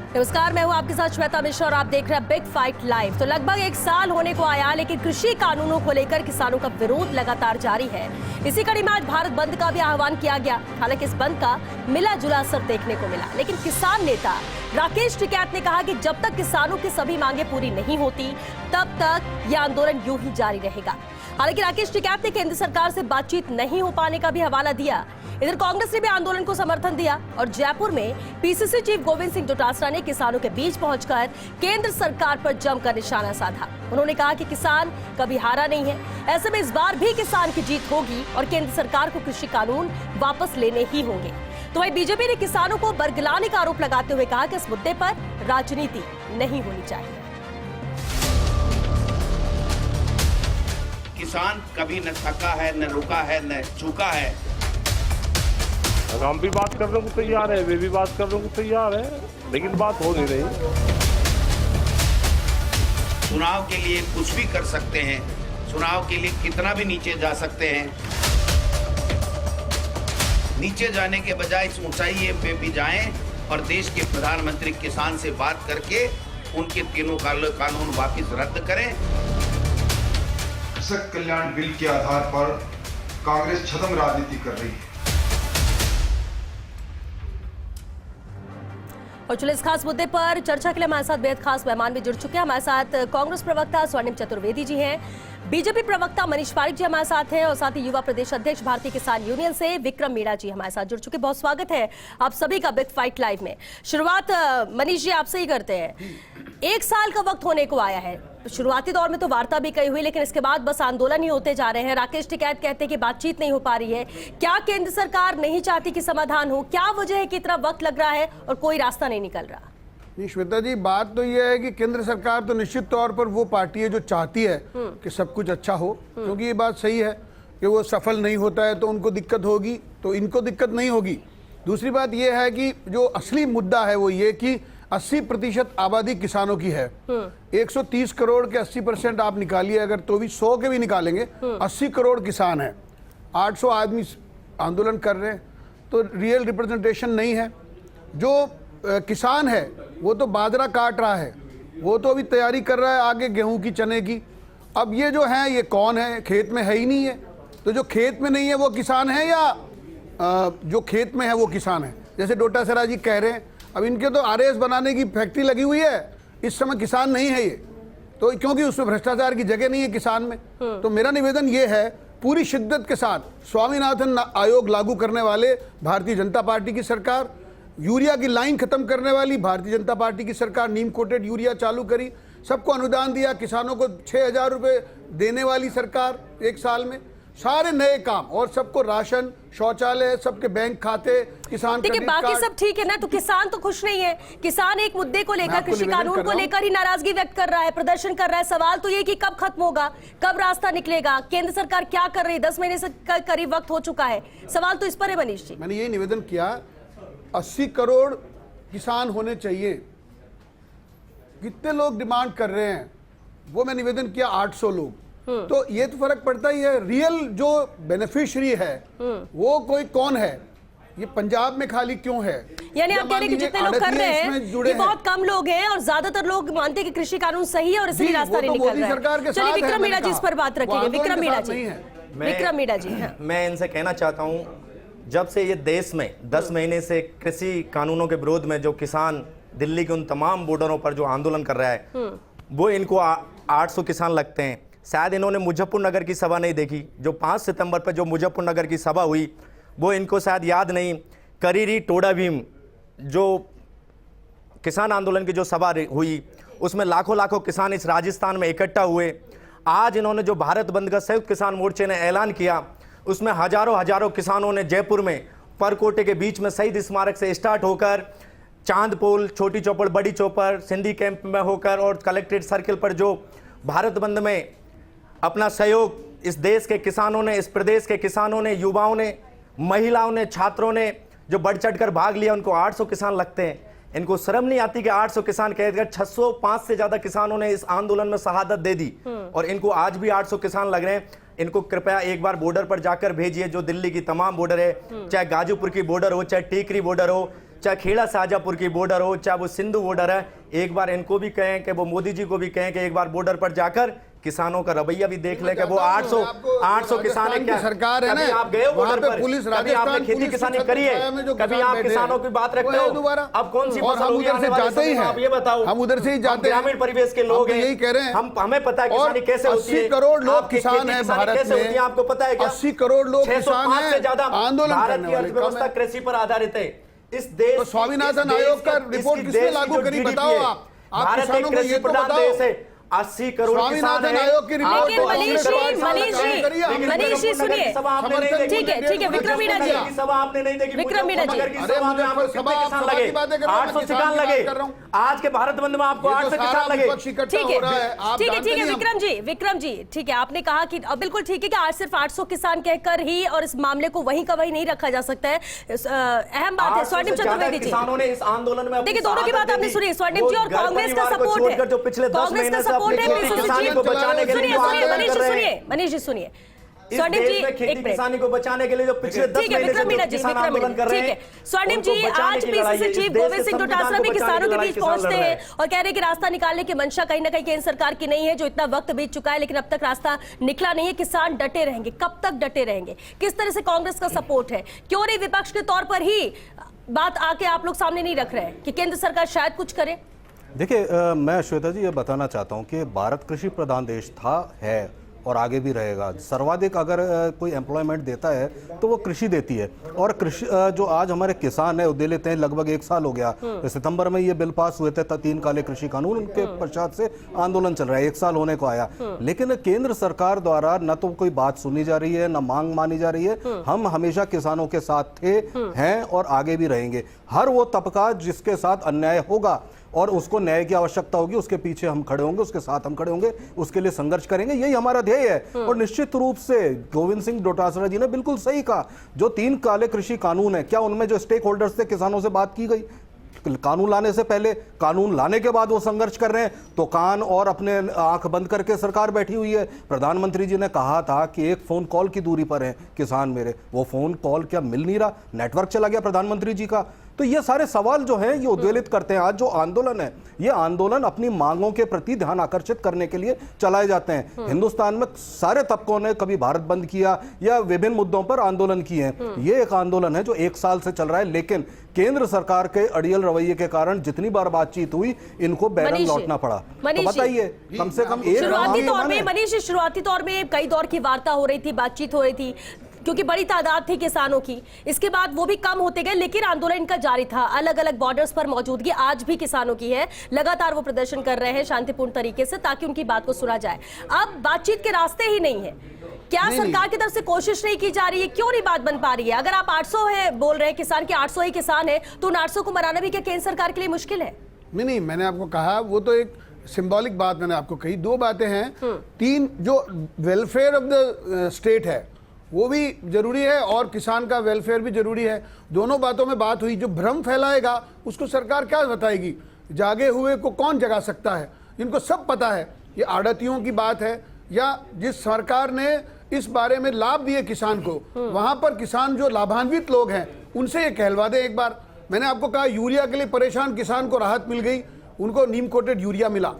नमस्कार, मैं हूं आपके साथ श्वेता मिश्रा और आप देख रहे हैं बिग फाइट लाइव। तो लगभग 1 साल होने को आया, लेकिन कृषि कानूनों को लेकर किसानों का विरोध लगातार जारी है। इसी कड़ी में आज भारत बंद का भी आह्वान किया गया। हालांकि इस बंद का मिला जुला असर देखने को मिला, लेकिन किसान नेता राकेश टिकैत ने कहा कि जब तक किसानों की सभी मांगे पूरी नहीं होती तब तक यह आंदोलन यूं ही जारी रहेगा। हालांकि राकेश टिकैत ने केंद्र सरकार से बातचीत नहीं हो पाने का भी हवाला दिया। इधर कांग्रेस ने भी आंदोलन को समर्थन दिया और जयपुर में पीसीसी चीफ गोविंद सिंह डोटासरा ने किसानों के बीच पहुंचकर केंद्र सरकार पर जमकर निशाना साधा। उन्होंने कहा कि किसान कभी हारा नहीं है, ऐसे में इस बार भी किसान की जीत होगी और केंद्र सरकार को कृषि कानून वापस लेने ही होंगे। तो वहीं बीजेपी ने किसानों को बरगलाने का आरोप लगाते हुए कहा कि इस मुद्दे पर राजनीति नहीं होनी चाहिए। किसान कभी न थका है, न रुका है, न चूका है। हम भी बात करने को तैयार है, वे भी बात करने को तैयार है, लेकिन बात हो नहीं रही। चुनाव के लिए कुछ भी कर सकते हैं, चुनाव के लिए कितना भी नीचे जा सकते हैं। नीचे जाने के बजाय इस ऊंचाई पे भी जाएं और देश के प्रधानमंत्री किसान से बात करके उनके तीनों कानून वापस रद्द करें। कृषक कल्याण बिल के आधार पर कांग्रेस छद्म राजनीति कर रही है। और चलिए इस खास मुद्दे पर चर्चा के लिए हमारे साथ बेहद खास मेहमान भी जुड़ चुके हैं। हमारे साथ कांग्रेस प्रवक्ता स्वर्णिम चतुर्वेदी जी हैं, बीजेपी प्रवक्ता मनीष पारिक जी हमारे साथ हैं और साथ ही युवा प्रदेश अध्यक्ष भारतीय किसान यूनियन से विक्रम मीणा जी हमारे साथ जुड़ चुके। बहुत स्वागत है आप सभी का बिग फाइट लाइव में। शुरुआत मनीष जी आपसे ही करते हैं। 1 साल का वक्त होने को आया है। शुरुआती दौर में तो वार्ता भी कही हुई, लेकिन इसके बाद बस आंदोलन ही होते जा रहे हैं। राकेश टिकैत कहते हैं कि बातचीत नहीं हो पा रही है। क्या केंद्र सरकार नहीं चाहती कि समाधान हो? क्या वजह है कि इतना वक्त लग रहा है और कोई रास्ता नहीं निकल रहा? नहीं श्वेता जी, बात तो यह है कि केंद्र सरकार तो निश्चित तौर पर वो पार्टी है जो चाहती है कि सब कुछ अच्छा हो, क्योंकि ये बात सही है कि वो सफल नहीं होता है तो उनको दिक्कत होगी, तो इनको दिक्कत नहीं होगी। दूसरी बात यह है कि जो असली मुद्दा है वो ये कि 80% आबादी किसानों की है। 130 करोड़ के 80% आप निकालिए अगर, तो भी 100 के भी निकालेंगे, 80 करोड़ किसान है। 800 आदमी आंदोलन कर रहे हैं, तो रियल रिप्रेजेंटेशन नहीं है। जो किसान है वो तो बाजरा काट रहा है, वो तो अभी तैयारी कर रहा है आगे गेहूं की, चने की। अब ये जो है ये कौन है? खेत में है ही नहीं है। तो जो खेत में नहीं है वो किसान है या जो खेत में है वो किसान है? जैसे डोटासरा जी कह रहे हैं, अब इनके तो आरएस बनाने की फैक्ट्री लगी हुई है, इस समय किसान नहीं है ये, तो क्योंकि उसमें भ्रष्टाचार की जगह नहीं है किसान में। तो मेरा निवेदन ये है पूरी शिद्दत के साथ, स्वामीनाथन आयोग लागू करने वाले भारतीय जनता पार्टी की सरकार, यूरिया की लाइन खत्म करने वाली भारतीय जनता पार्टी की सरकार, नीम कोटेड यूरिया चालू करी, सबको अनुदान दिया, किसानों को 6,000 रुपये देने वाली सरकार 1 साल में, सारे नए काम और सबको राशन, शौचालय, सबके बैंक खाते, किसान देखिए बाकी सब ठीक है ना, तो किसान तो खुश नहीं है। किसान एक मुद्दे को लेकर, कृषि कानून को लेकर ही नाराजगी व्यक्त कर रहा है, प्रदर्शन कर रहा है। सवाल तो ये कि कब खत्म होगा, कब रास्ता निकलेगा, केंद्र सरकार क्या कर रही है? 10 महीने से करीब वक्त हो चुका है। सवाल तो इस पर है मनीष जी। मैंने ये निवेदन किया, 80 करोड़ किसान होने चाहिए। कितने लोग डिमांड कर रहे हैं वो मैं निवेदन किया, 800 लोग। तो ये तो फर्क पड़ता ही है। रियल जो बेनिफिशियरी है वो कोई कौन है? ये पंजाब में खाली क्यों है? यानी आप कह रहे हैं कि जितने लोग कर रहे हैं ये बहुत कम लोग हैं और ज्यादातर लोग मानते हैं कि कृषि कानून सही है और इसलिए रास्ता नहीं निकल रहा है। चलिए विक्रम मीणा जी इस पर बात रखेंगे। विक्रम मीणा जी, विक्रम मीणा जी। मैं इनसे कहना चाहता हूं, जब से ये देश में 10 महीने से कृषि कानूनों के विरोध में जो किसान दिल्ली के उन तमाम बॉर्डरों पर जो आंदोलन कर रहा है, वो इनको 800 किसान लगते हैं। शायद इन्होंने मुजफ्फरनगर की सभा नहीं देखी, जो 5 सितंबर पर जो मुजफ्फरनगर की सभा हुई वो इनको शायद याद नहीं। करीरी टोडा भीम जो किसान आंदोलन की जो सभा हुई उसमें लाखों किसान इस राजस्थान में इकट्ठा हुए। आज इन्होंने जो भारत बंद का संयुक्त किसान मोर्चे ने ऐलान किया, उसमें हजारों किसानों ने जयपुर में परकोटे के बीच में शहीद स्मारक से स्टार्ट होकर चांदपोल, छोटी चौपड़, बड़ी चौपड़, सिंधी कैंप में होकर और कलेक्ट्रेट सर्किल पर जो भारत बंद में अपना सहयोग इस देश के किसानों ने, इस प्रदेश के किसानों ने, युवाओं ने, महिलाओं ने, छात्रों ने जो बढ़ चढ़कर भाग लिया, उनको 800 किसान लगते हैं। इनको शर्म नहीं आती कि 800 किसान कहकर 605 से ज्यादा किसानों ने इस आंदोलन में शहादत दे दी और इनको आज भी 800 किसान लग रहे हैं। इनको कृपया एक बार बॉर्डर पर जाकर भेजिए, जो दिल्ली की तमाम बॉर्डर है, चाहे गाजीपुर की बॉर्डर हो, चाहे टीकरी बॉर्डर हो, चाहे खेड़ा शाहजहांपुर की बॉर्डर हो, चाहे वो सिंधु बॉर्डर है, एक बार इनको भी कहें कि वो मोदी जी को भी कहें कि एक बार बॉर्डर पर जाकर किसानों का रवैया भी देख ले कि वो 800 किसान है क्या सरकार है ना, कभी आप गए हो वहाँ बॉर्डर पे पर, पुलिस, कभी आपने राजस्थान खेती पुलिस किसानी के करी है, छत्रछाया में जो कभी किसान आप बैठे किसानों हैं, की बात वो रखते है हो? दोबारा। अब कौन सी और फसल हम होगी उधर आने से वाले जाते ही समय में? हैं, आप ये बताओ, हम उधर से ही जाते हैं, ग्रामीण परिवेश के लोग हैं, यही कह रहे हैं, हमें पता है किसानी कैसे होती है, 80 करोड़ लोग आपकी किसान खेती हैं किसानी भारत कैसे होती में, है आपको पता है क्या? 80 करोड़ लोग किसान 605 हैं, से ज्यादा आंदोलन भारत करने की वाले अर्थव्यवस्था कम है। कृषि पर आधारित है। इस देश तो स्वामीनाथन आयोग का रिपोर्ट किसने लागू करी, बताओ आप भारत एक किसानों को कृषि ये तो प्रधान बताओ। देश है, 80 करोड़ किसान स्वामीनाथन हैं। आयोग की रिपोर्ट लेकिन तो मनीष जी, मनीष जी सुनिए, ठीक है विक्रम मीणा जी, सभा आपने नहीं देखी, विक्रम मीणा जी। सभा में आपको कितने किसान लगे? 800 किसान लगे। आज के भारत बंद में आपको 800 किसान लगे। ठीक है विक्रम जी ठीक है, आपने कहा कि बिल्कुल ठीक है कि आज सिर्फ 800 किसान कहकर ही और इस मामले को वहीं का वहीं नहीं रखा जा सकता है। अहम बात है। स्वर्णिम चतुर्वेदी जी, किसानों ने इस आंदोलन में देखिए दोनों की बात आपने सुनी, स्वर्णिम जी, और कांग्रेस का सपोर्ट है, जो पिछले 10 कांग्रेस का महीने से सपोर्ट है। अपनी किसानी को बचाने के लिए मनीष जी सुनिए, इस स्वर्णिम देश जी में खेती एक मिनट, किसानी को बचाने के लिए जो पिछले 10 ठीक है महीने विक्रम मीणा से जी, किसान आंदोलन कर रहे ठीक हैं, है। स्वर्णिम उनको जी बचाने आज की लड़ाई पीसीसी है। चीफ इस देश गोविंद के सिंह संविधान डोटासरा को भी बचाने किसानों की के लड़ाई बीच किसान पहुंचते लड़ रहे हैं और कह रहे हैं कि रास्ता निकालने की मंशा कहीं ना कहीं केंद्र सरकार की नहीं है, जो इतना वक्त बीत चुका है लेकिन अब तक रास्ता निकला नहीं है। किसान डटे रहेंगे, कब तक डटे रहेंगे? किस तरह से कांग्रेस का सपोर्ट है? क्यों नहीं विपक्ष के तौर पर ही बात आके आप लोग सामने नहीं रख रहे हैं कि केंद्र सरकार शायद कुछ करे? देखिए, मैं श्वेता जी ये बताना चाहता हूँ कि भारत कृषि प्रधान देश था, है और आगे भी रहेगा। सर्वाधिक अगर कोई एम्प्लॉयमेंट देता है तो वो कृषि देती है, और कृषि जो आज हमारे किसान है वो दे लेते हैं। लगभग 1 साल हो गया, सितंबर में ये बिल पास हुए थे 3 काले कृषि कानून, उनके पश्चात से आंदोलन चल रहा है, 1 साल होने को आया। लेकिन केंद्र सरकार द्वारा न तो कोई बात सुनी जा रही है, न मांग मानी जा रही है। हम हमेशा किसानों के साथ थे, हैं और आगे भी रहेंगे। हर वो तबका जिसके साथ अन्याय होगा और उसको न्याय की आवश्यकता होगी, उसके पीछे हम खड़े होंगे, उसके साथ हम खड़े होंगे, उसके लिए संघर्ष करेंगे, यही हमारा ध्येय है। और निश्चित रूप से गोविंद सिंह डोटासरा जी ने बिल्कुल सही कहा, जो 3 काले कृषि कानून है, क्या उनमें जो स्टेक होल्डर्स थे किसानों से बात की गई? कानून लाने से पहले, कानून लाने के बाद वो संघर्ष कर रहे हैं तो कान और अपने आंख बंद करके सरकार बैठी हुई है। प्रधानमंत्री जी ने कहा था कि 1 फोन कॉल की दूरी पर है किसान मेरे, वो फोन कॉल क्या मिल नहीं रहा? नेटवर्क चला गया प्रधानमंत्री जी का। तो ये सारे सवाल जो हैं ये उद्वेलित करते हैं। आज जो आंदोलन है, ये आंदोलन अपनी मांगों के प्रति ध्यान आकर्षित करने के लिए चलाए जाते हैं। हिंदुस्तान में सारे तबकों ने कभी भारत बंद किया या विभिन्न मुद्दों पर आंदोलन किए हैं। ये एक आंदोलन है जो 1 साल से चल रहा है, लेकिन केंद्र सरकार के अड़ियल रवैये के कारण जितनी बार बातचीत हुई, इनको बैरन लौटना पड़ा। तो बताइए, कम से कम एक शुरुआती तौर में मनीष, शुरुआती तौर में कई दौर की वार्ता हो रही थी, बातचीत हो रही थी, क्योंकि बड़ी तादाद थी किसानों की। इसके बाद वो भी कम होते गए, लेकिन आंदोलन इनका जारी था। अलग अलग बॉर्डर्स पर मौजूदगी आज भी किसानों की है, लगातार वो प्रदर्शन कर रहे हैं शांतिपूर्ण तरीके से ताकि उनकी बात को सुना जाए। अब बातचीत के रास्ते ही नहीं है, क्या सरकार की तरफ से कोशिश नहीं की जा रही है? क्यों नहीं बात बन पा रही है? अगर आप 800 है बोल रहे हैं किसान के, 800 ही किसान है, तो उन 800 को मनाना भी क्या केंद्र सरकार के लिए मुश्किल है? नहीं, मैंने आपको कहा वो तो एक सिंबॉलिक बात मैंने आपको कही। 2 बातें हैं, 3 जो वेलफेयर ऑफ द स्टेट है वो भी जरूरी है और किसान का वेलफेयर भी जरूरी है। दोनों बातों में बात हुई। जो भ्रम फैलाएगा उसको सरकार क्या बताएगी? जागे हुए को कौन जगा सकता है? इनको सब पता है। ये आड़तियों की बात है या जिस सरकार ने इस बारे में लाभ दिए किसान को, वहां पर किसान जो लाभान्वित लोग हैं उनसे ये कहलवा दें एक बार। मैंने आपको कहा यूरिया के लिए परेशान किसान को राहत मिल गई, उनको नीम कोटेड यूरिया मिला।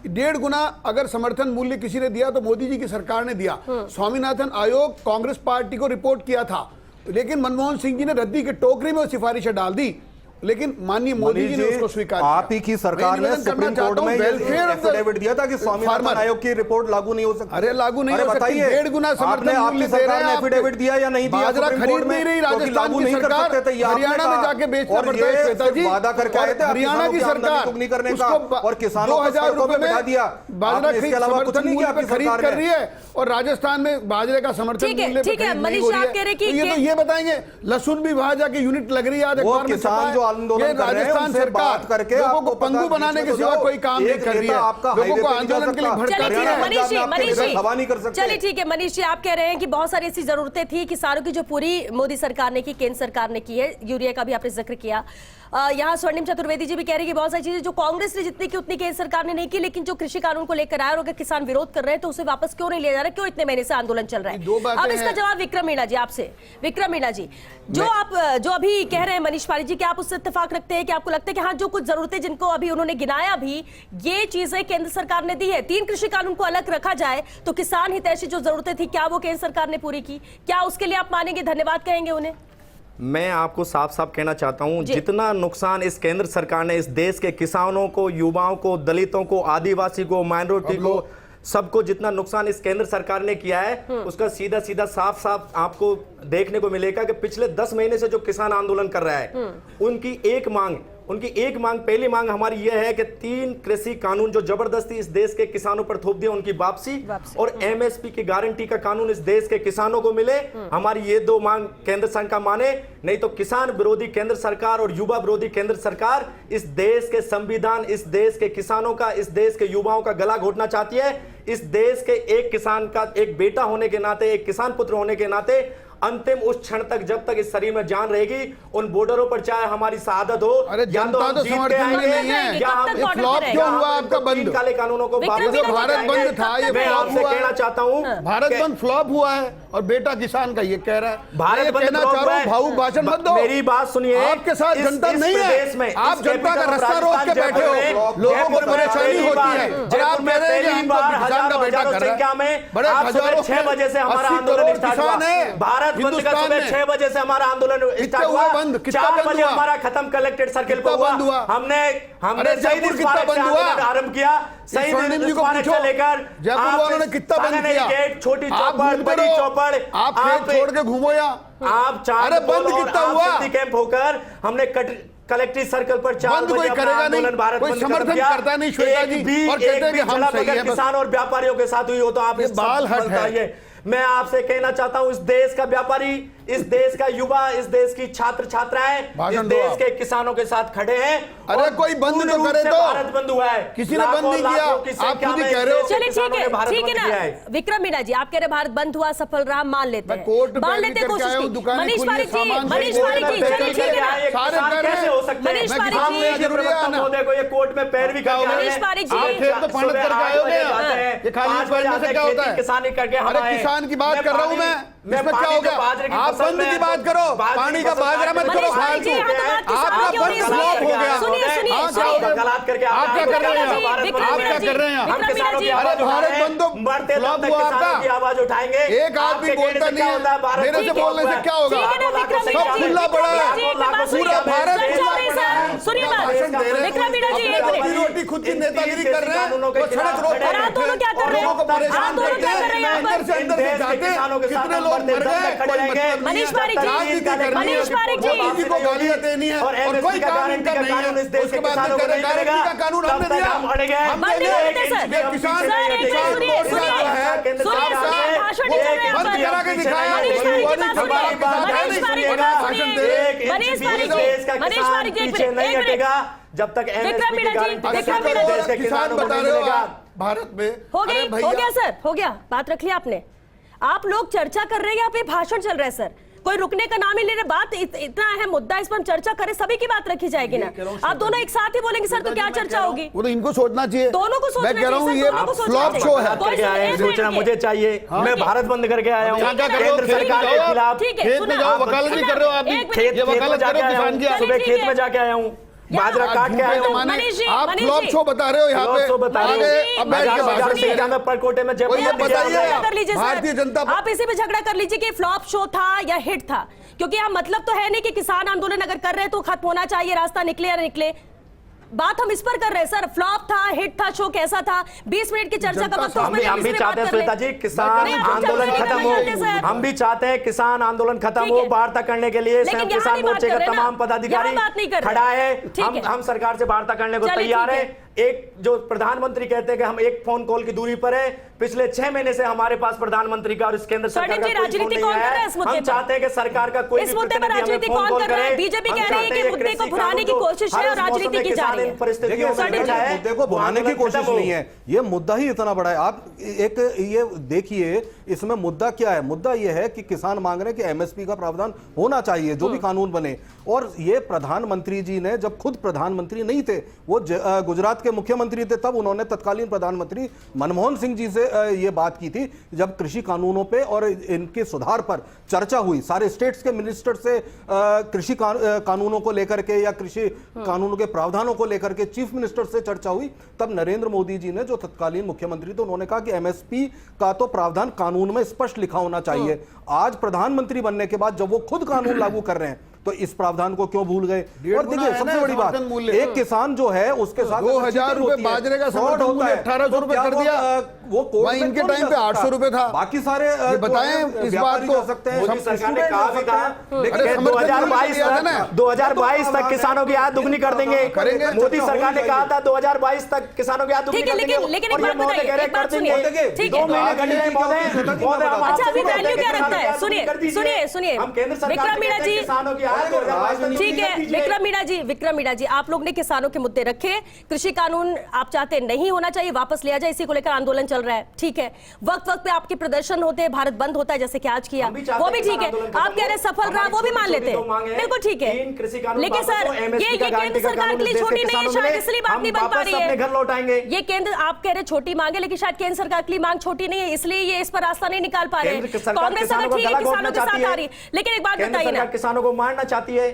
1.5 गुना अगर समर्थन मूल्य किसी ने दिया तो मोदी जी की सरकार ने दिया। स्वामीनाथन आयोग कांग्रेस पार्टी को रिपोर्ट किया था, लेकिन मनमोहन सिंह जी ने रद्दी की टोकरी में वो सिफारिशें डाल दी, लेकिन माननीय मोदी जी ने उसको स्वीकार किया। आप ही की सरकार ने सुप्रीम कोर्ट में एफिडेविट दिया था कि स्वामीनाथन आयोग की रिपोर्ट लागू नहीं हो सकती। अरे लागू नहीं हो सकती। 1.5 गुना समर्थन मूल्य दे रहे हैं। एफिडेविट दिया या नहीं दिया? बाजरा खरीद नहीं रही राजस्थान की सरकार, हरियाणा में जाके बेचना पड़ता है श्वेता जी। वादा करके आए थे हरियाणा की सरकार नहीं करने का और किसानों को 2000 रुपए में बिठा दिया। बाजरा समर्थन मूल्य पर खरीद कर रही है और राजस्थान में बाजरे का समर्थन मूल्य ठीक है मनीष, आप कह रहे कि ये बताएंगे लहसुन भी वहां जाके यूनिट लग रही है। वो किसान जो आंदोलन कर रहे हैं उनसे बात करके लोगों को पंगु बनाने के सिवा कोई काम नहीं कर रही है। लोगों को आंदोलन के लिए भड़का रही है। चलिए ठीक है मनीष जी, आप कह रहे हैं कि बहुत सारी ऐसी जरूरतें थी किसानों की जो पूरी मोदी सरकार ने की, केंद्र सरकार ने की है। यूरिया का भी आपने जिक्र किया। यहाँ स्वर्णिम चतुर्वेदी जी भी कह रही है कि बहुत सारी चीजें जो कांग्रेस ने जितनी की उतनी केंद्र सरकार ने नहीं की, लेकिन जो कृषि कानून को लेकर आया और अगर किसान विरोध कर रहे हैं तो उसे वापस क्यों नहीं लिया जा रहा, क्यों इतने महीने से आंदोलन चल रहा है। अब इसका जवाब विक्रम मीणा जी आपसे। विक्रम मीणा जी, जो अभी कह रहे हैं मनीष पारिक जी, क्या आप उससे इत्तेफाक रखते हैं कि आपको लगता है कि हाँ जो कुछ जरूरतें जिनको अभी उन्होंने गिनाया भी ये चीजें केंद्र सरकार ने दी है, 3 कृषि कानून को अलग रखा जाए तो किसान हितैषी जो जरूरतें थी क्या वो केंद्र सरकार ने पूरी की, क्या उसके लिए आप मानेंगे, धन्यवाद कहेंगे उन्हें? मैं आपको साफ साफ कहना चाहता हूं, जितना नुकसान इस केंद्र सरकार ने इस देश के किसानों को, युवाओं को, दलितों को, आदिवासी को, माइनॉरिटी को, सबको जितना नुकसान इस केंद्र सरकार ने किया है उसका सीधा सीधा साफ साफ आपको देखने को मिलेगा कि पिछले 10 महीने से जो किसान आंदोलन कर रहा है उनकी एक मांग, पहली मांग हमारी यह है कि 3 कृषि कानून जो जबरदस्ती इस देश के किसानों पर थोप दिया उनकी वापसी और एमएसपी की गारंटी का कानून इस देश के किसानों को मिले। हमारी ये 2 मांग केंद्र सरकार माने, नहीं तो किसान विरोधी केंद्र सरकार और युवा विरोधी केंद्र सरकार इस देश के संविधान, इस देश के किसानों का, इस देश के युवाओं का गला घोटना चाहती है। इस देश के एक किसान का एक बेटा होने के नाते, एक किसान पुत्र होने के नाते अंतिम उस क्षण तक जब तक इस शरीर में जान रहेगी, उन बॉर्डरों पर चाहे हमारी शहादत हो, अरे जनता तो समर्थन में नहीं है। या हम फ्लॉप क्यों हुआ आपका बंद? काले कानूनों को भारत बंद था, ये मैं आपसे कहना चाहता हूं, भारत बंद फ्लॉप हुआ है और बेटा किसान का ये कह रहा है। भारत बंद कहना चाह रहा हूं, भाऊ भाषण मत दो, मेरी बात सुनिए। आपके साथ जनता नहीं है, आप जनता का रास्ता रोक के बैठे हो, लोगों को परेशानी होती है और आप कह रहे हैं कि हमको किसान का बेटा कर रहा है। बड़े हजारों 6 बजे से हमारा आंदोलन स्टार्ट हुआ, भारत बंद का सुबह 6 बजे से हमारा आंदोलन स्टार्ट हुआ, 4 बजे हमारा खत्म कलेक्टेड सर्किल पर हुआ। हमने शहीद स्मारक से आंदोलन आरंभ किया, शहीद स्मारक से लेकर जयपुर वालों ने कितना बंद किया, छोटी चौपड़, बड़ी चौपड़, आप खेत छोड़ के घूमो या आप 4 बंद कितना हुआ कैंप होकर हमने कलेक्ट्रेट सर्कल पर 4 बजे अपना आंदोलन भारत बंद समर्थन करता नहीं श्वेता जी, और कहते हैं कि हम सही है। किसान और व्यापारियों के साथ हुई हो तो आप इस बाल हट है। मैं आपसे कहना चाहता हूं, इस देश का व्यापारी, इस देश का युवा, इस देश की छात्र छात्राएं इस देश के किसानों के साथ खड़े हैं। अरे कोई बंद तो करे तो, भारत बंद हुआ है, किसी ने बंद नहीं किया, आप खुद ही कह रहे हो। चलिए ठीक है ना विक्रम मीणा जी, आप कह रहे भारत बंद हुआ, सफल रहा, मान लेते हैं, मान लेते हैं कोशिश की। मनीष पारिक जी, मनीष पारिक जी, चलिए ठीक है ना, कैसे हो सकते हैं? मनीष पारिक जी, महोदय को ये कोर्ट में पैर भी कर मनीष पारिक जी, आप खेत तो पंडित करके आए होंगे, ये खाली पढ़ने से क्या होता है? किसानी करके हमारे किसान की बात कर रहा हूं मैं, इसमें क्या हो गया? आप बंद की बात करो, पानी का बाजरा मत करो, फालतू आपका बंद फ्लॉप हो गया। गलत करके आप क्या कर रहे हैं? आप क्या कर रहे हैं? हम किसानों की आवाज भारत बंद मरते दम तक किसानों की आवाज उठाएंगे। एक आदमी बोलता नहीं है, मेरे से बोलने से क्या होगा? सब खुला पड़ा है, पूरा भारत सुनिए विक्रम मीणा जी, अपनी रोटी खुद की नेतागिरी कर रहे हैं, वो सड़क रोक और आप दोनों क्या कर रहे हैं? लोगों को परेशान आप दोनों क्या कर रहे हैं? अंदर से अंदर से जाके कितने लोग मर गए, कोई मतलब मनीष पारिक जी, मनीष पारिक जी, किसी को गालियां देनी है और कोई काम इनका नहीं है, उसके बाद गारंटी का कानून हमने दिया, हमने दिया। किसान बंद करा के दिखाया, जब तक किसान बता रहे हो भारत में हो गया सर, हो गया, बात रख लिया आपने। आप लोग चर्चा कर रहे हैं, यहाँ पे भाषण चल रहा है सर, कोई रुकने का नाम ही ले रहे। बात इतना अहम मुद्दा, इस पर हम चर्चा करें, सभी की बात रखी जाएगी ना। आप दोनों एक साथ ही बोलेंगे सर तो क्या चर्चा होगी? वो तो इनको सोचना चाहिए, दोनों को सोचना चाहिए। मैं कह रहा हूँ ये फ्लॉप शो है। सूचना मुझे चाहिए, मैं भारत बंद करके आया हूँ केंद्र सरकार के खिलाफ। खेत में जाओ, वकालत भी कर रहे हो आप भी, खेत वकालत करो किसान की। सुबह खेत में जाके आया हूँ, बाजरा काट के आया हूँ। आप फ्लॉप शो बता रहे हो यहाँ पे, परकोटे में भारतीय जनता, आप इसी पे झगड़ा कर लीजिए कि फ्लॉप शो था या हिट था, क्योंकि हम मतलब तो है नहीं कि किसान आंदोलन अगर कर रहे हैं तो खत्म होना चाहिए, रास्ता निकले या निकले। बात हम इस पर कर रहे हैं सर, फ्लॉप था, हिट था, शो कैसा था, 20 मिनट की चर्चा का वक्त, हम भी चाहते हैं श्वेता जी किसान आंदोलन खत्म हो, हम भी चाहते हैं किसान आंदोलन खत्म हो। वार्ता करने के लिए संयुक्त किसान मोर्चे का तमाम पदाधिकारी खड़ा है, हम सरकार से वार्ता करने को तैयार है। एक जो प्रधानमंत्री कहते हैं कि हम एक फोन कॉल की दूरी पर है, पिछले 6 महीने से हमारे पास प्रधानमंत्री का और इस केंद्र सरकार का कोई फोन राजनीति नहीं कौन कर रहा है है। इस मुद्दे हम पर? चाहते हैं कि सरकार का कोई इस भी मुद्दे पर प्रतिनिधि हमें राजनीति फोन कौन कॉल कर रहा है? करे। बीजेपी हम कह रही है चाहते कि हैं मुद्दे को कृषि भुनाने की कानून कोशिश है हर और उस मौसम राजनीति में की जा किसान रही इन है। परिस्थितियों में देखिए, बैठा है। मुद्दे को बढ़ाने की कोशिश नहीं है, ये मुद्दा ही इतना बड़ा है। आप एक ये देखिए इसमें मुद्दा क्या है। मुद्दा ये है कि किसान मांग रहे हैं कि एमएसपी का प्रावधान होना चाहिए जो भी कानून बने। और ये प्रधानमंत्री जी ने, जब खुद प्रधानमंत्री नहीं थे, वो गुजरात के मुख्यमंत्री थे, तब उन्होंने तत्कालीन प्रधानमंत्री मनमोहन सिंह जी से ये बात की थी, जब कृषि कानूनों पे और इनके सुधार पर चर्चा हुई। सारे स्टेट्स के मिनिस्टर से कृषि कानूनों को लेकर के या कृषि कानूनों के प्रावधानों को लेकर के चीफ मिनिस्टर से चर्चा हुई। तब नरेंद्र मोदी जी ने, जो तत्कालीन मुख्यमंत्री थे, उन्होंने कहा कि एमएसपी का तो प्रावधान कानून में स्पष्ट लिखा होना चाहिए। आज प्रधानमंत्री बनने के बाद जब वो खुद कानून लागू कर रहे हैं तो इस प्रावधान को क्यों भूल गए? और देखिए सबसे बड़ी बात, एक किसान जो है उसके साथ 2000 रुपए बाजरे का समर्थन मूल्य 1800 रुपए कर दिया। वो वहीं इनके टाइम पे 800 रुपए था। बाकी सारे बताएं इस बात को। सकते हैं। मोदी सरकार ने कहा भी था अरे 2022 तक किसानों की आय दुगनी कर देंगे। मोदी सरकार ने कहा था 2022 तक किसानों की आय दुगनी कर देंगे। लेकिन एक बात बताइए, एक बात सुनिए, ठीक है। 2 महीने घंटे पौधे अच्छा, अभी वैल्यू क्या रखता है? सुनिए हम केंद्र सरकार विक्रम मीणा जी, किसानों की आय 2022 ठीक है। विक्रम मीणा जी, आप लोग ने किसानों के मुद्दे रखे। कृषि कानून आप चाहते नहीं होना चाहिए, वापस लिया जाए, इसी को लेकर आंदोलन चल रहा है, ठीक है। वक्त वक्त पे आपके प्रदर्शन होते हैं, भारत बंद होता है जैसे कि आज किया, वो भी ठीक है। आप कह रहे सफल रहा, वो भी मान लेते हैं, बिल्कुल ठीक है। लेकिन सर ये केंद्र सरकार के लिए छोटी नहीं है, शायद इसलिए बात नहीं बन पा रही है। घर लौटाएंगे ये केंद्र, आप कह रहे छोटी मांगे, लेकिन शायद केंद्र सरकार के लिए मांग छोटी नहीं है, इसलिए ये इस पर रास्ता नहीं निकाल पा रहे हैं। कांग्रेस अगर ठीक है किसानों के साथ आ रही, लेकिन एक बात बताइए ना, किसानों को मारना चाहती है।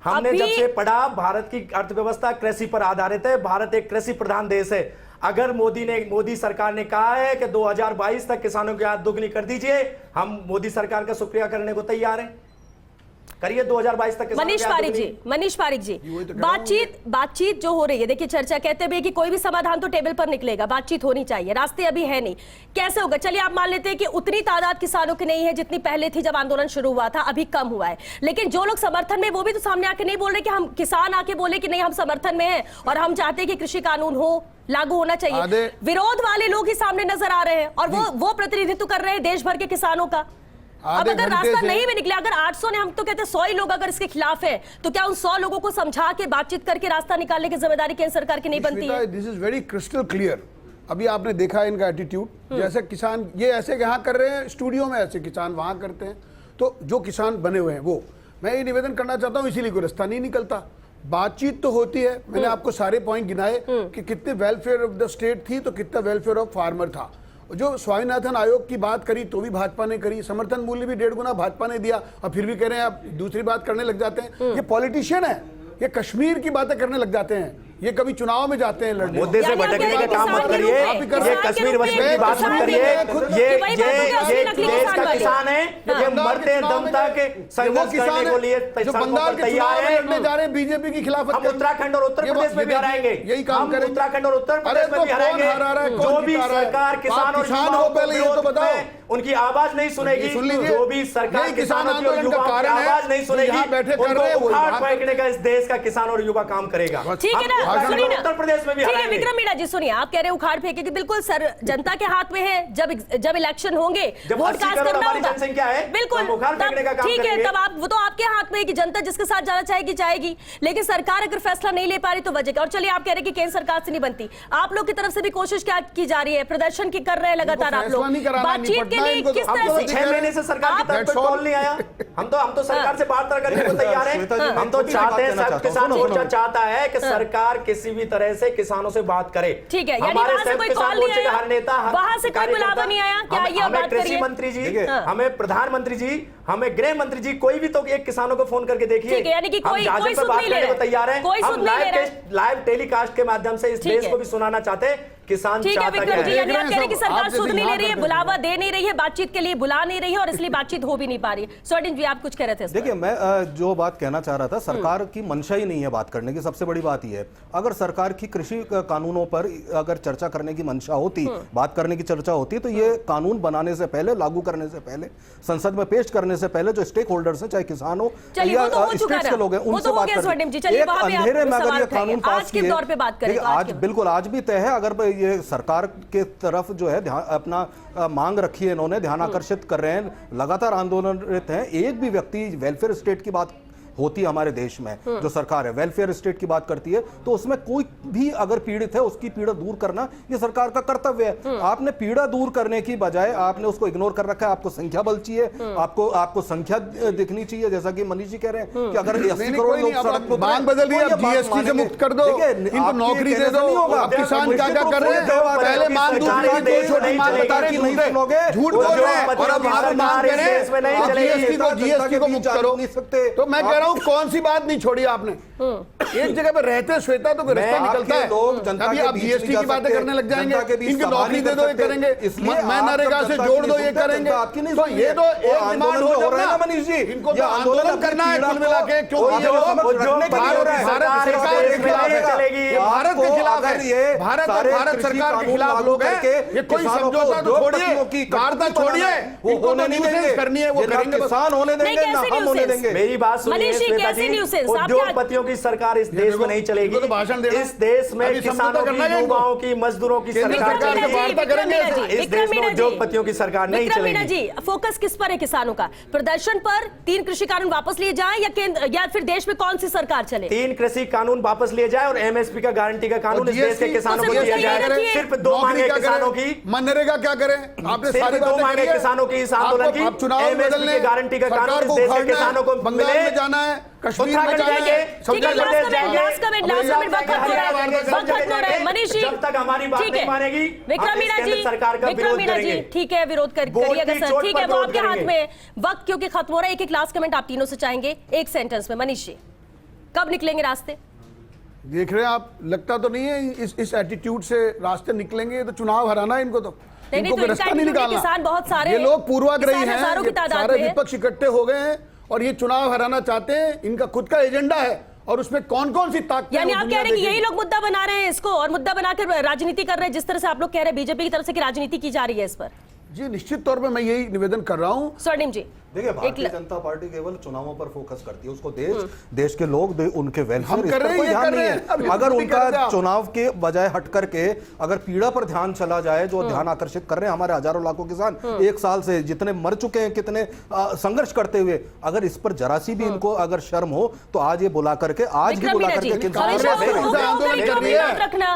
हमने जब से पढ़ा, भारत की अर्थव्यवस्था कृषि पर आधारित है। भारत एक कृषि प्रधान देश है। अगर मोदी सरकार ने कहा है कि 2022 तक किसानों की आय दुगनी कर दीजिए, हम मोदी सरकार का शुक्रिया करने को तैयार हैं। करिए 2022 तक। मनीष पारिक जी, बातचीत जो हो रही है, देखिए चर्चा कहते हुए कि कोई भी समाधान तो टेबल पर निकलेगा, बातचीत होनी चाहिए, रास्ते अभी है नहीं, कैसे होगा? चलिए आप मान लेते हैं कि उतनी तादाद किसानों की नहीं है जितनी पहले थी जब आंदोलन शुरू हुआ था, अभी कम हुआ है, लेकिन जो लोग समर्थन में, वो भी तो सामने आके नहीं बोल रहे कि हम किसान आके बोले कि नहीं हम समर्थन में हैं और हम चाहते हैं कि कृषि कानून हो, लागू होना चाहिए। विरोध वाले लोग ही सामने नजर आ रहे हैं और वो प्रतिनिधित्व कर रहे हैं देश भर के किसानों का। अब अगर रास्ता नहीं भी निकले, अगर 800 ने, हम तो कहते हैं 100 ही लोग अगर इसके खिलाफ है, तो क्या उन 100 लोगों को समझा के बातचीत करके रास्ता निकालने की जिम्मेदारी केंद्र सरकार की नहीं बनती है? This is very crystal clear. अभी आपने देखा इनका एटीट्यूड, जैसे किसान ये ऐसे यहाँ कर रहे हैं, स्टूडियो में ऐसे किसान वहां करते हैं। तो जो किसान बने हुए हैं, वो मैं ये निवेदन करना चाहता हूँ, इसीलिए कोई रास्ता नहीं निकलता। बातचीत तो होती है, मैंने आपको सारे पॉइंट गिनाए कि कितने वेलफेयर ऑफ द स्टेट थी तो कितना वेलफेयर ऑफ फार्मर था। जो स्वामीनाथन आयोग की बात करी तो भी भाजपा ने करी, समर्थन मूल्य भी 1.5 गुना भाजपा ने दिया, और फिर भी कह रहे हैं आप दूसरी बात करने लग जाते हैं। ये पॉलिटिशियन है, ये कश्मीर की बातें करने लग जाते हैं, ये कभी चुनाव में जाते हैं लड़ने। मुद्दे से भटकने का काम मत करिए, ये कश्मीर वश्मीर की बात मत करिए। ये देश का किसान है, ये मरते दम तक संघर्ष करने को लिए तैयार है। लड़ने जा रहे हैं बीजेपी की खिलाफत। हम उत्तराखंड और उत्तर प्रदेश में भी हराएंगे, यही काम करेंगे। उत्तराखंड और उत्तर प्रदेश में भी हराएंगे। जो भी सरकार किसानों को उनकी आवाज नहीं सुनेगी, जो भी सरकार किसानों की और युवाओं की आवाज नहीं सुनेगी, उनको उखाड़ फेंकने का इस देश का किसान और युवा काम करेगा। ठीक है ना, सुनिए ना, उत्तर प्रदेश में भी ठीक है। विक्रम मीणा जी सुनिए, आप कह रहे हैं उखाड़ फेंकेगी, बिल्कुल सर, जनता के हाथ में है। जब इलेक्शन होंगे, वोट कास्ट करना होगा, बिल्कुल ठीक है, तब आप, वो तो आपके हाथ में है कि जनता जिसके साथ जाना चाहेगी जाएगी, लेकिन सरकार अगर फैसला नहीं ले पा रही तो वजह क्या? और चलिए आप कह रहे हैं कि केंद्र सरकार से नहीं बनती, आप लोग की तरफ से भी कोशिश क्या की जा रही है? प्रदर्शन की कर रहे हैं लगातार आप लोग, बातचीत के लिए किस तरह से? 6 महीने से सरकार की तरफ से कॉल नहीं आया। हम तो सरकार से बात करने को तैयार हैं। हम तो चाहते हैं, सब किसान मोर्चा चाहता है कि सरकार किसी भी तरह से किसानों से बात करे। ठीक है, यानी वहां से कोई कॉल नहीं आया, हर नेता, वहां से कोई बुलावा नहीं आया क्या? ये बात करिए। कृषि मंत्री जी, हमें प्रधानमंत्री जी, हमें गृह मंत्री जी, कोई भी तो एक किसानों को फोन करके देखिए। ठीक है, यानी कि कोई बात करने को तैयार है। हम लाइव टेलीकास्ट के माध्यम से इस देश को भी सुनाना चाहते हैं किसान ठीक है। विक्रम जी, यानी आप कह रहे हैं कि सरकार आप सुध नहीं ले रही है, बुलावा दे नहीं रही है, बातचीत के लिए बुला नहीं रही है, और इसलिए बातचीत हो भी नहीं पा रही है। स्वाधीन जी, आप कुछ कह रहे थे? देखिए, मैं जो बात कहना चाह रहा था, सरकार की मंशा ही नहीं है बात करने की। सबसे बड़ी बात यह है, अगर सरकार की कृषि कानूनों पर अगर चर्चा करने की मंशा होती, बात करने की चर्चा होती, तो ये कानून बनाने से पहले, लागू करने से पहले, संसद में पेश करने से पहले जो स्टेक होल्डर्स हैं, चाहे किसान हो चलिए, या वो तो हो चुका स्टेट्स ना। के लोग हैं, वो उनसे तो हो बात गया करें। स्वर्णिम जी, चलिए एक वहाँ पे आप अंधेरे में सवाल अगर ये उठाइए। कानून आज पास के किए, दौर पे बात करें देखिए, तो आज आज के- बिल्कुल आज भी तय है, अगर ये सरकार के तरफ जो है अपना मांग रखी है, इन्होंने ध्यान आकर्षित कर रहे हैं, लगातार आंदोलनरत हैं। एक भी व्यक्ति वेलफेयर स्टेट की बात होती है हमारे देश में, जो सरकार है वेलफेयर स्टेट की बात करती है, तो उसमें कोई भी अगर पीड़ित है उसकी पीड़ा दूर करना ये सरकार का कर्तव्य है। आपने पीड़ा दूर करने की बजाय आपने उसको इग्नोर कर रखा है। आपको संख्या बल चाहिए, आपको संख्या दिखनी चाहिए, जैसा कि मनीष जी कह रहे हैं कि अगर 80 करोड़ लोग सड़क पर मांग बदल रही है, अब जीएसटी से मुक्त कर दो, इनको नौकरी दे दो। अब किसान क्या क्या कर रहे हैं, पहले मांग दूसरी थी, दो छोटी मांग बता रहे हैं, झूठ बोल रहे हैं, और अब आप मांग कह रहे हैं जीएसटी को मुक्त करो। तो मैं कह रहा हूँ कौन सी बात नहीं छोड़ी आपने। एक जगह पे रहते श्वेता तो रास्ता निकलता है। लोग जनता अभी के आप बीच जीएसटी नहीं की जा बातें सकते, करने लग जाएंगे, जनता के बीच इनकी सभा नौकरी नहीं दे दो, ये कर करेंगे, सकते। इसलिए मैं आप नरेगा जब से जनता जोड़ की दो, नहीं ये सुनते, करेंगे। जनता आपकी नहीं तो सुनती ये है। तो वो एक डिमांड आंदोलन हो हो जाए रहा है ना ना मनीष जी, इनको तो ये आंदोलन करना है कुल मिला के, क्योंकि ये लोग भारत सरकार के खिलाफ है, भारत के खिलाफ है, भारत सरकार के खिलाफ लोग हैं। ये कोई समझौता तो छोड़िए, वार्ता छोड़िए, इनको तो न्यूसेंस करनी है, वो करेंगे। किसान होने नहीं, देंगे ना कैसे हम होने न्यूसेंस? देंगे। मेरी बात सुनिए मनीष जी, श्वेता कैसे जी, न्यूसेंस? आप क्या- उद्योगपतियों की सरकार इस देश में नहीं चलेगी। इनको तो भाषण देना है। इस देश में अभी समझौता किसानों करना की, है इनको। युवाओं की, मजदूरों की केंद्र सरकार सरकार चलेगी। का वार्ता करेंगे। इस देश में उद्योगपतियों की सरकार नहीं विक्रम मीणा चलेगी। जी, फोकस किस पर है किसानों का? प्रदर्शन पर, 3 कृषि कानून वापस लिए जाएं, या फिर देश में कौन सी सरकार चले? 3 कृषि कानून वापस लिए जाए और एमएसपी का गारंटी का कानून इस देश के किसानों को तो दिया GST जाए। रखिए। सिर्फ 2 मांगे किसानों की, मनरेगा क्या करें? आपने सिर्फ सारी 2 बातें मांगे करी है। किसानों की इस आंदोलन की, आप चुनाव एमएसपी बदलने, की गारंटी का कानून सरकार इस को देश के उखाड़ना है, किसानों को बंगाल मिले। में जाना है, कश्मीर में उत्तराखंड जाना है, जाएंगे, ठीक है, उत्तर प्रदेश जाएंगे, लास्ट कमेंट, वक्त खत्म हो रहा है। मनीष जी, जब तक हमारी बात ठीक नहीं है। मानेगी, विक्रम हम इस मीणा केंद्र जी, सरकार का विक्रम विरोध मीणा जी, करेंगे। ठीक है, विरोध बोर्ड करिएगा की सर, चोट ठीक पर है, वो विरोध आपके हाथ करेंगे। में। वक्त क्योंकि खत्म हो रहा है, एक लास्ट कमेंट आप तीनों से चाहेंगे, एक सेंटेंस में। मनीष जी, कब निकलेंगे रास्ते? देख रहे हैं आप, लगता तो नहीं है इस एटीट्यूड से रास्ते निकलेंगे। तो चुनाव हराना है इनको, तो नहीं, इनको तो कोई रास्ता इनका नहीं attitude निकालना। किसान बहुत सारे ये लोग पूर्वाग्रही किसान हैं, हजारों की ये तादाद सारे में हैं। विपक्ष इकट्ठे हो गए हैं और ये चुनाव हराना चाहते हैं। इनका खुद का एजेंडा है और उसमें कौन कौन सी ताकतें हैं, यानी वो आप कह दुनिया रहे हैं कि यही देखेगी। लोग मुद्दा बना रहे हैं इसको, और मुद्दा बनाकर राजनीति कर रहे हैं, जिस तरह से आप लोग कह रहे हैं बीजेपी की तरफ से कि राजनीति की जा रही है इस पर? जी निश्चित तौर पे मैं यही निवेदन कर रहा हूँ। स्वर्णिम जी, देखिए, भारतीय जनता पार्टी केवल चुनावों पर फोकस करती है, उसको देश के लोग उनके वेलफेयर इस कर पर रहे हैं, कोई ये ध्यान कर नहीं रहे हैं। अभी है। अगर खुद भी कर रहे उनका हैं। चुनाव के बजाय हट करके अगर पीड़ा पर ध्यान चला जाए, जो ध्यान आकर्षित कर रहे हैं हमारे हजारों लाखों किसान, 1 साल से जितने मर चुके हैं, कितने संघर्ष करते हुए, अगर इस पर जरा सी भी इनको अगर शर्म हो तो आज ये बुला करके, आज ही विक्रम बुला मीणा करके जी, किसानों हमेशा से वो भेजें। आंदोलन कर रही है।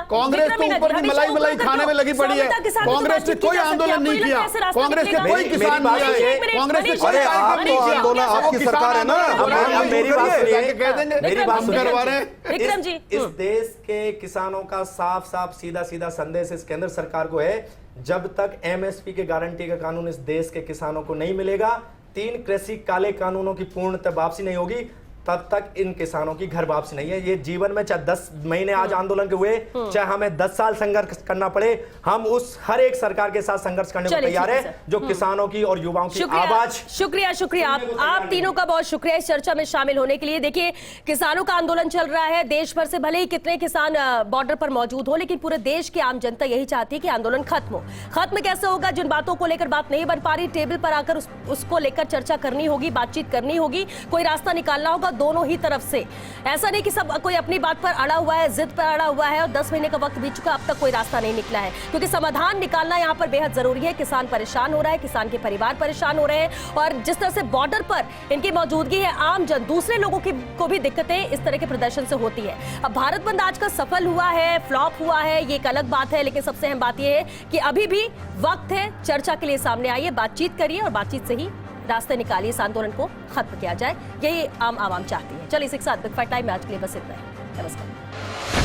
कांग्रेस तो ऊपर की मलाई खाने में लगी पड़ी है। कांग्रेस ने कोई आंदोलन नहीं किया, कांग्रेस के कोई किसान नहीं आए, कांग्रेस के कोई अरे आप कार्यक्रम नहीं तो किया। आंदोलन, आपकी किसान सरकार है ना, आंदोलन अब मेरी बात सुनिए, कह देंगे मेरी बात हम सुनिए। करवा रहे हैं। विक्रम जी, इस देश के किसानों का साफ साफ सीधा सीधा संदेश इस केंद्र सरकार को है, जब तक एमएसपी के गारंटी का कानून इस देश के किसानों को नहीं मिलेगा, 3 कृषि काले कानूनों की पूर्णतः वापसी नहीं होगी, तब तक इन किसानों की घर वापसी नहीं है। ये जीवन में चाहे 10 महीने आज आंदोलन के हुए, चाहे हमें 10 साल संघर्ष करना पड़े, हम उस हर एक सरकार के साथ संघर्ष करने को चलिए, तैयार ठीक है है, जो किसानों की और युवाओं की शुक्रिया, आवाज। शुक्रिया आप तीनों का बहुत शुक्रिया इस चर्चा में शामिल होने के लिए। देखिए, किसानों का आंदोलन चल रहा है देश भर से, भले ही कितने किसान बॉर्डर पर मौजूद हो, लेकिन पूरे देश की आम जनता यही चाहती है कि आंदोलन खत्म हो। खत्म कैसे होगा? जिन बातों को लेकर बात नहीं बन पा रही, टेबल पर आकर उसको लेकर चर्चा करनी होगी, बातचीत करनी होगी, कोई रास्ता निकालना होगा दोनों ही तरफ से। ऐसा नहीं कि सब कोई अपनी बात पर अड़ा हुआ है, जिद पर अड़ा हुआ है और 10 महीने का वक्त बीत चुका, अब तक कोई रास्ता नहीं निकला है, क्योंकि समाधान निकालना यहाँ पर बेहद जरूरी है। किसान परेशान हो रहा है, किसान के परिवार परेशान हो रहे हैं, और जिस तरह से बॉर्डर पर इनकी मौजूदगी है, आम जन, दूसरे लोगों को भी दिक्कतें इस तरह के प्रदर्शन से होती है। अब भारत बंद आज का सफल हुआ है, फ्लॉप हुआ है, ये एक अलग बात है, लेकिन सबसे अहम बात यह है कि अभी भी वक्त है, चर्चा के लिए सामने आइए, बातचीत करिए और बातचीत से ही रास्ते निकालिए, इस आंदोलन को खत्म किया जाए, यही आम आवाम चाहती है। चलिए, इसी के साथ बिग फाइट टाइम में आज के लिए बस इतना ही। नमस्कार।